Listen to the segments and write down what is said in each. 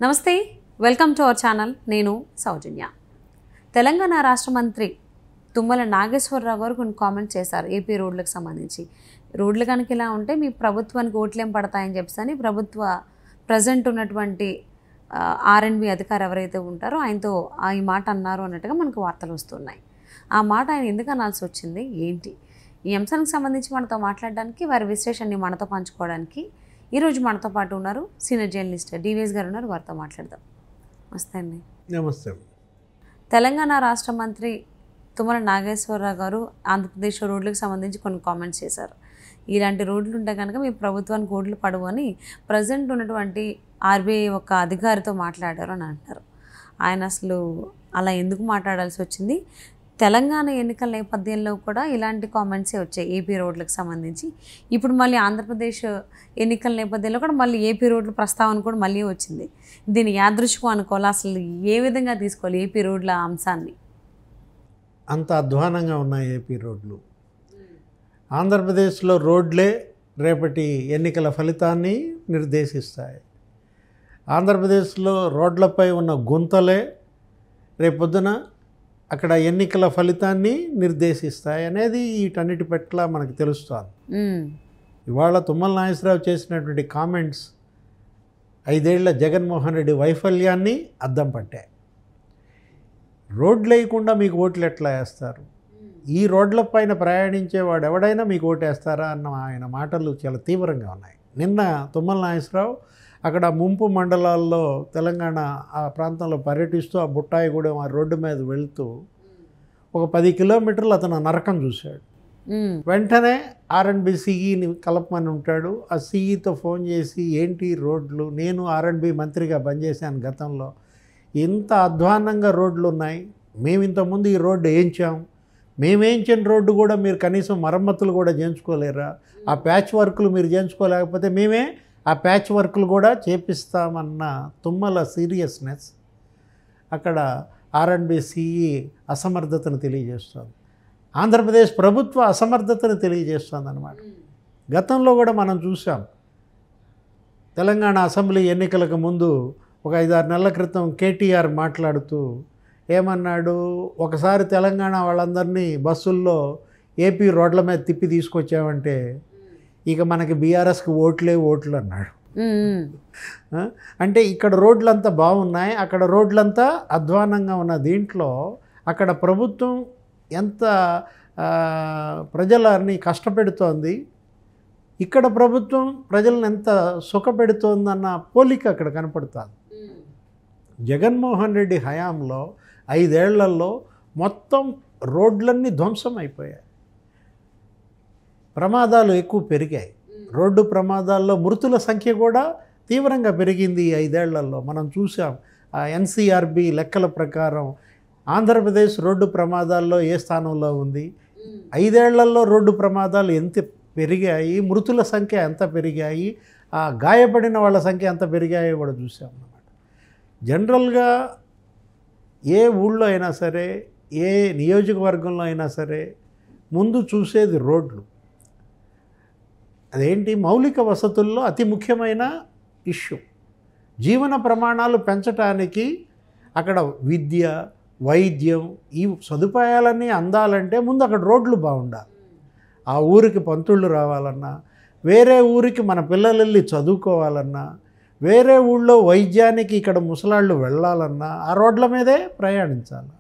నమస్తే, welcome to our channel. నేను సౌజన్య. తెలంగాణ రాష్ట్ర మంత్రి తుమ్మల నాగేశ్వరరావు గారు కొన్ని కామెంట్స్ చేశారు ఏపీ రోడ్లకు సంబంధించి. రోడ్లు కనుక ఇలా ఉంటే మీ ప్రభుత్వానికి ఓట్లేం పడతాయని చెప్పేసి ప్రభుత్వ ప్రజెంట్ ఉన్నటువంటి R&B అధికారి ఎవరైతే ఉంటారో ఆయనతో ఈ మాట అన్నారు అన్నట్టుగా మనకు వార్తలు వస్తున్నాయి. ఆ మాట ఆయన ఎందుకు అనాల్సి వచ్చింది, ఏంటి, ఈ అంశానికి సంబంధించి మనతో మాట్లాడడానికి, వారి విశ్లేషణని మనతో పంచుకోవడానికి ఈరోజు మనతో పాటు ఉన్నారు సీనియర్ జర్నలిస్ట్ DVS గారు ఉన్నారు. వారితో మాట్లాడదాం. నమస్తే అండి. నమస్తే. తెలంగాణ రాష్ట్ర మంత్రి తుమ్మల నాగేశ్వరరావు గారు ఆంధ్రప్రదేశ్ రోడ్లకు సంబంధించి కొన్ని కామెంట్స్ చేశారు. ఇలాంటి రోడ్లు ఉంటే కనుక మీ ప్రభుత్వానికి ఓట్లు పడవు అని ప్రజెంట్ ఉన్నటువంటి RBI ఒక అధికారితో మాట్లాడారు అని అంటారు. ఆయన అసలు అలా ఎందుకు మాట్లాడాల్సి వచ్చింది? తెలంగాణ ఎన్నికల నేపథ్యంలో కూడా ఇలాంటి కామెంట్సే వచ్చాయి ఏపీ రోడ్లకు సంబంధించి. ఇప్పుడు మళ్ళీ ఆంధ్రప్రదేశ్ ఎన్నికల నేపథ్యంలో కూడా మళ్ళీ ఏపీ రోడ్ల ప్రస్తావన కూడా మళ్ళీ వచ్చింది. దీన్ని యాదృచ్ఛికం అనుకోవాలి, అసలు ఏ విధంగా తీసుకోవాలి ఏపీ రోడ్ల అంశాన్ని? అంత అధ్వానంగా ఉన్నాయి ఏపీ రోడ్లు. ఆంధ్రప్రదేశ్లో రోడ్లే రేపటి ఎన్నికల ఫలితాన్ని నిర్దేశిస్తాయి. ఆంధ్రప్రదేశ్లో రోడ్లపై ఉన్న గుంతలే రేపొద్దున అక్కడ ఎన్నికల ఫలితాన్ని నిర్దేశిస్తాయి అనేది వీటన్నిటి పట్ల మనకు తెలుస్తుంది. ఇవాళ తుమ్మల నాగేశ్వరరావు చేసినటువంటి కామెంట్స్ 5 ఏళ్ల జగన్మోహన్ రెడ్డి వైఫల్యాన్ని అద్దం పట్టాయి. రోడ్లు వేయకుండా మీకు ఓట్లు ఎట్లా వేస్తారు, ఈ రోడ్లపైన ప్రయాణించేవాడు ఎవడైనా మీకు ఓటు వేస్తారా అన్న ఆయన మాటలు చాలా తీవ్రంగా ఉన్నాయి. నిన్న తుమ్మల నాగేశ్వరరావు అక్కడ ముంపు మండలాల్లో తెలంగాణ ఆ ప్రాంతంలో పర్యటిస్తూ ఆ బుట్టాయిగూడెం ఆ రోడ్డు మీద వెళ్తూ ఒక 10 కిలోమీటర్లు అతను నరకం చూశాడు. వెంటనే R&B CEని కలపమని ఉంటాడు. ఆ CEతో ఫోన్ చేసి ఏంటి రోడ్లు, నేను R&B మంత్రిగా పనిచేశాను గతంలో, ఇంత అధ్వాన్నంగా రోడ్లు ఉన్నాయి, మేము ఇంతకుముందు ఈ రోడ్డు వేయించాం, మేమేయించిన రోడ్డు కూడా మీరు కనీసం మరమ్మతులు కూడా చేయించుకోలేరా, ఆ ప్యాచ్ వర్కులు మీరు చేయించుకోలేకపోతే మేమే ఆ ప్యాచ్ వర్కులు కూడా చేపిస్తామన్న తుమ్మల సీరియస్నెస్ అక్కడ R&B CE అసమర్థతను తెలియజేస్తుంది. ఆంధ్రప్రదేశ్ ప్రభుత్వ అసమర్థతను తెలియజేస్తుంది అన్నమాట. గతంలో కూడా మనం చూసాం. తెలంగాణ అసెంబ్లీ ఎన్నికలకు ముందు ఒక 5-6 నెలల క్రితం KTR మాట్లాడుతూ ఏమన్నాడు, ఒకసారి తెలంగాణ వాళ్ళందరినీ బస్సుల్లో ఏపీ రోడ్ల మీద తిప్పి తీసుకొచ్చామంటే ఇక మనకి BRSకి ఓట్లు అన్నాడు. అంటే ఇక్కడ రోడ్లంతా బాగున్నాయి, అక్కడ రోడ్లంతా అధ్వానంగా ఉన్న దీంట్లో అక్కడ ప్రభుత్వం ఎంత ప్రజలని కష్టపెడుతోంది, ఇక్కడ ప్రభుత్వం ప్రజలను ఎంత సుఖపెడుతోందన్న పోలిక అక్కడ కనపడుతుంది. జగన్మోహన్ రెడ్డి హయాంలో 5 ఏళ్లలో మొత్తం రోడ్లన్నీ ధ్వంసం అయిపోయాయి. ప్రమాదాలు ఎక్కువ పెరిగాయి. రోడ్డు ప్రమాదాల్లో మృతుల సంఖ్య కూడా తీవ్రంగా పెరిగింది ఈ 5 ఏళ్లలో. మనం చూసాం ఆ NCRB లెక్కల ప్రకారం ఆంధ్రప్రదేశ్ రోడ్డు ప్రమాదాల్లో ఏ స్థానంలో ఉంది, 5 ఏళ్లలో రోడ్డు ప్రమాదాలు ఎంత పెరిగాయి, మృతుల సంఖ్య ఎంత పెరిగాయి, ఆ గాయపడిన వాళ్ళ సంఖ్య ఎంత పెరిగాయో కూడా చూసాం అన్నమాట. జనరల్గా ఏ ఊళ్ళో అయినా సరే, ఏ నియోజకవర్గంలో అయినా సరే ముందు చూసేది రోడ్లు. అదేంటి, మౌలిక వసతుల్లో అతి ముఖ్యమైన ఇష్యూ. జీవన ప్రమాణాలు పెంచడానికి అక్కడ విద్య, వైద్యం, ఈ సదుపాయాలన్నీ అందాలంటే ముందు అక్కడ రోడ్లు బాగుండాలి. ఆ ఊరికి పంతుళ్ళు రావాలన్నా, వేరే ఊరికి మన పిల్లలు వెళ్ళి చదువుకోవాలన్నా, వేరే ఊళ్ళో వైద్యానికి ఇక్కడ ముసలాళ్ళు వెళ్ళాలన్నా ఆ రోడ్ల మీదే ప్రయాణించాలి.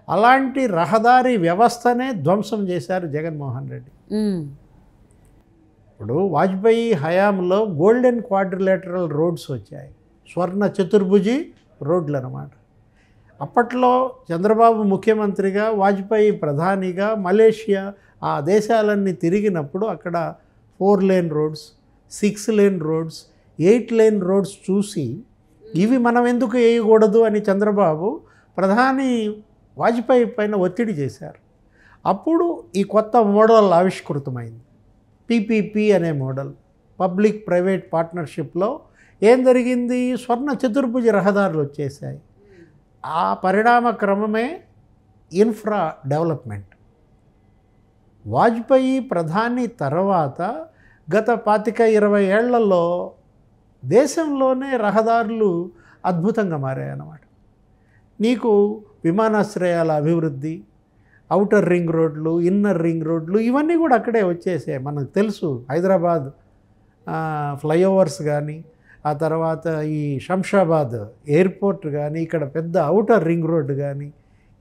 అలాంటి రహదారి వ్యవస్థనే ధ్వంసం చేశారు జగన్మోహన్ రెడ్డి. ఇప్పుడు వాజ్పేయి హయాంలో గోల్డెన్ క్వాడ్రిలేటరల్ రోడ్స్ వచ్చాయి, స్వర్ణ చతుర్భుజి రోడ్లు అన్నమాట. అప్పట్లో చంద్రబాబు ముఖ్యమంత్రిగా, వాజ్పేయి ప్రధానిగా మలేషియా ఆ దేశాలన్నీ తిరిగినప్పుడు అక్కడ 4 lane roads, 6 lane roads, 8 lane roads చూసి ఇవి మనం ఎందుకు వేయకూడదు అని చంద్రబాబు ప్రధాని వాజ్పేయి పైన ఒత్తిడి చేశారు. అప్పుడు ఈ కొత్త మోడల్ ఆవిష్కృతమైంది, PPP అనే మోడల్, పబ్లిక్ ప్రైవేట్ పార్ట్నర్షిప్లో. ఏం జరిగింది, స్వర్ణ చతుర్భుజ రహదారులు వచ్చేసాయి. ఆ పరిణామ క్రమమే ఇన్ఫ్రా డెవలప్మెంట్. వాజ్పేయి ప్రధాని తర్వాత గత 25-20 ఏళ్లలో దేశంలోనే రహదారులు అద్భుతంగా మారాయన్నమాట. నీకు విమానాశ్రయాల అభివృద్ధి, ఔటర్ రింగ్ రోడ్లు, ఇన్నర్ రింగ్ రోడ్లు ఇవన్నీ కూడా అక్కడే వచ్చేసాయి. మనకు తెలుసు హైదరాబాద్ ఫ్లైఓవర్స్ కానీ, ఆ తర్వాత ఈ శంషాబాద్ ఎయిర్పోర్ట్ కానీ, ఇక్కడ పెద్ద ఔటర్ రింగ్ రోడ్డు కానీ,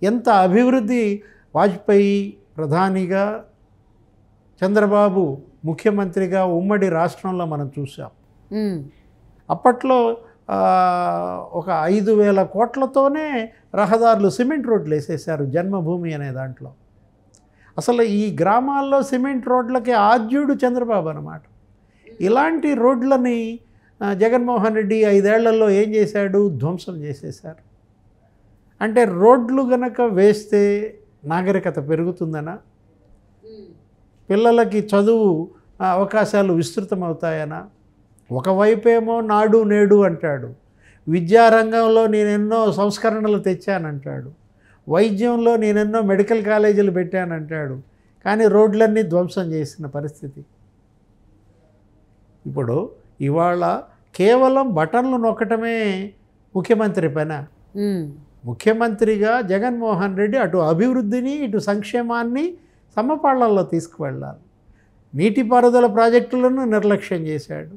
ఎంత అభివృద్ధి వాజ్పేయి ప్రధానిగా, చంద్రబాబు ముఖ్యమంత్రిగా ఉమ్మడి రాష్ట్రంలో మనం చూసాం. అప్పట్లో ఒక 5,000 కోట్లతోనే రహదారులు, సిమెంట్ రోడ్లు వేసేసారు జన్మభూమి అనే దాంట్లో. అసలు ఈ గ్రామాల్లో సిమెంట్ రోడ్లకి ఆద్యుడు చంద్రబాబు అన్నమాట. ఇలాంటి రోడ్లని జగన్మోహన్ రెడ్డి 5 ఏళ్లలో ఏం చేశాడు? ధ్వంసం చేసేశారు. అంటే రోడ్లు గనక వేస్తే నాగరికత పెరుగుతుందనా? పిల్లలకి చదువు అవకాశాలు విస్తృతమవుతాయనా? ఒకవైపేమో నాడు నేడు అంటాడు, విద్యారంగంలో నేనెన్నో సంస్కరణలు తెచ్చానంటాడు, వైద్యంలో నేనెన్నో మెడికల్ కాలేజీలు పెట్టానంటాడు, కానీ రోడ్లన్నీ ధ్వంసం చేసిన పరిస్థితి. ఇప్పుడు ఇవాళ కేవలం బటన్లు నొక్కటమే ముఖ్యమంత్రి పైన. ముఖ్యమంత్రిగా జగన్మోహన్ రెడ్డి అటు అభివృద్ధిని ఇటు సంక్షేమాన్ని సమపాళ్లలో తీసుకువెళ్ళాలి. నీటిపారుదల ప్రాజెక్టులను నిర్లక్ష్యం చేశాడు.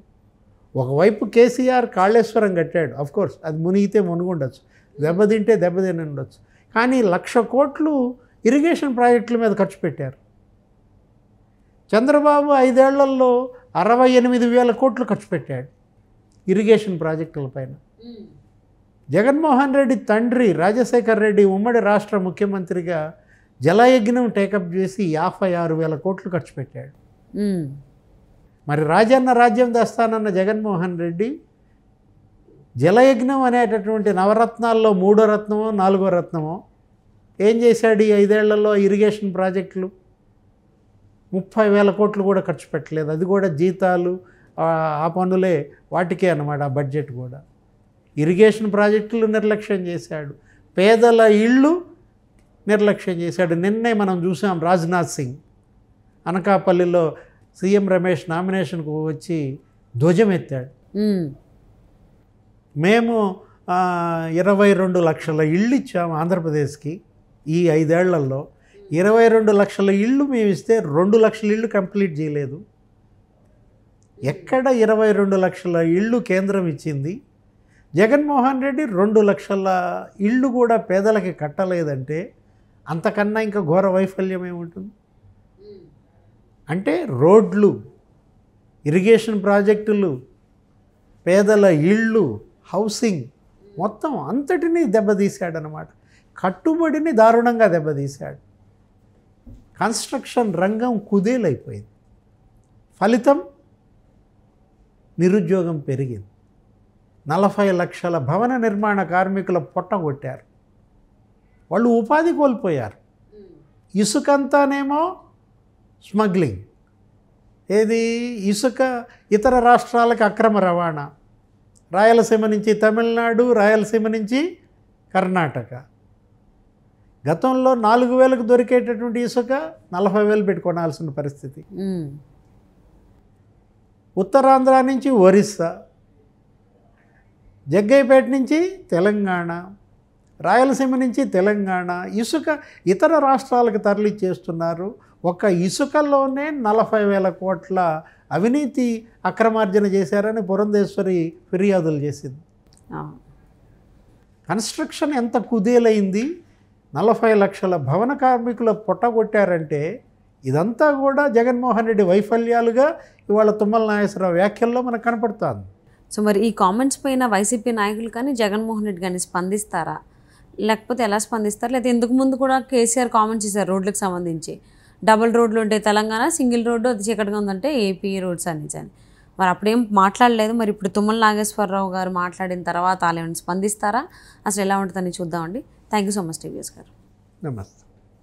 ఒకవైపు కేసీఆర్ కాళేశ్వరం కట్టాడు, అఫ్కోర్స్ అది మునిగితే మునుగుండొచ్చు, దెబ్బతింటే దెబ్బతిని ఉండొచ్చు, కానీ 1,00,000 కోట్లు ఇరిగేషన్ ప్రాజెక్టుల మీద ఖర్చు పెట్టారు. చంద్రబాబు 5 ఏళ్లలో 68,000 కోట్లు ఖర్చు పెట్టాడు ఇరిగేషన్ ప్రాజెక్టుల పైన. జగన్మోహన్ రెడ్డి తండ్రి రాజశేఖర్ రెడ్డి ఉమ్మడి రాష్ట్ర ముఖ్యమంత్రిగా జలయజ్ఞం టేకప్ చేసి 56,000 కోట్లు ఖర్చు పెట్టాడు. మరి రాజన్న రాజ్యం తెస్తానన్న జగన్మోహన్ రెడ్డి జలయజ్ఞం అనేటటువంటి నవరత్నాల్లో 3వ రత్నమో 4వ రత్నమో ఏం చేశాడు? ఈ 5 ఏళ్లలో ఇరిగేషన్ ప్రాజెక్టులు 30,000 కోట్లు కూడా ఖర్చు పెట్టలేదు. అది కూడా జీతాలు ఆ పనులే, వాటికే అన్నమాట ఆ బడ్జెట్ కూడా. ఇరిగేషన్ ప్రాజెక్టులు నిర్లక్ష్యం చేశాడు, పేదల ఇళ్ళు నిర్లక్ష్యం చేశాడు. నిన్నే మనం చూసాం రాజ్నాథ్ సింగ్ అనకాపల్లిలో సీఎం రమేష్ నామినేషన్కు వచ్చి ధ్వజం ఎత్తాడు. మేము 22 లక్షల ఇళ్ళు ఇచ్చాము ఆంధ్రప్రదేశ్కి ఈ 5 ఏళ్లలో. 22 లక్షల ఇళ్ళు మేము ఇస్తే 2 లక్షల ఇళ్ళు కంప్లీట్ చేయలేదు. ఎక్కడ 22 లక్షల ఇళ్ళు కేంద్రం ఇచ్చింది? జగన్మోహన్ రెడ్డి 2 లక్షల ఇళ్ళు కూడా పేదలకి కట్టలేదంటే అంతకన్నా ఇంకా ఘోర వైఫల్యం ఏముంటుంది? అంటే రోడ్లు, ఇరిగేషన్ ప్రాజెక్టులు, పేదల ఇళ్ళు, హౌసింగ్ మొత్తం అంతటినీ దెబ్బతీశాడనమాట. కట్టుబడిని దారుణంగా దెబ్బతీశాడు. కన్స్ట్రక్షన్ రంగం కుదేలైపోయింది. ఫలితం నిరుద్యోగం పెరిగింది. 40 లక్షల భవన నిర్మాణ కార్మికుల పొట్టగొట్టారు. వాళ్ళు ఉపాధి కోల్పోయారు. ఇసుకంతానేమో స్మగ్లింగ్, ఏది ఇసుక ఇతర రాష్ట్రాలకు అక్రమ రవాణా, రాయలసీమ నుంచి తమిళనాడు, రాయలసీమ నుంచి కర్ణాటక. గతంలో 4,000కు దొరికేటటువంటి ఇసుక 40,000 పెట్టి కొనాల్సిన పరిస్థితి. ఉత్తరాంధ్ర నుంచి ఒరిస్సా, జగ్గైపేట నుంచి తెలంగాణ, రాయలసీమ నుంచి తెలంగాణ ఇసుక ఇతర రాష్ట్రాలకు తరలిచ్చేస్తున్నారు. ఒక ఇసుకలోనే 40,000 కోట్ల అవినీతి అక్రమార్జన చేశారని పురంధేశ్వరి ఫిర్యాదులు చేసింది. కన్స్ట్రక్షన్ ఎంత కుదేలైంది, 40 లక్షల భవన కార్మికుల పొట్టగొట్టారంటే ఇదంతా కూడా జగన్మోహన్ రెడ్డి వైఫల్యాలుగా ఇవాళ తుమ్మల నాగేశ్వరరావు వ్యాఖ్యల్లో మనకు కనపడుతుంది. సో మరి ఈ కామెంట్స్ పైన వైసీపీ నాయకులు కానీ జగన్మోహన్ రెడ్డి కానీ స్పందిస్తారా, లేకపోతే ఎలా స్పందిస్తారు? లేదా ఇందుకు ముందు కూడా కేసీఆర్ కామెంట్స్ చేశారు రోడ్లకు సంబంధించి, డబుల్ రోడ్లు ఉంటే తెలంగాణ, సింగిల్ రోడ్డు అది చీకటిగా ఉందంటే ఏపీ రోడ్స్ అని. మరి అప్పుడేం మాట్లాడలేదు. మరి ఇప్పుడు తుమ్మల నాగేశ్వరరావు గారు మాట్లాడిన తర్వాత వాళ్ళు ఏమైనా స్పందిస్తారా, అసలు ఎలా ఉంటుందని చూద్దామండి. Thank you so much TVS గారు. నమస్తే.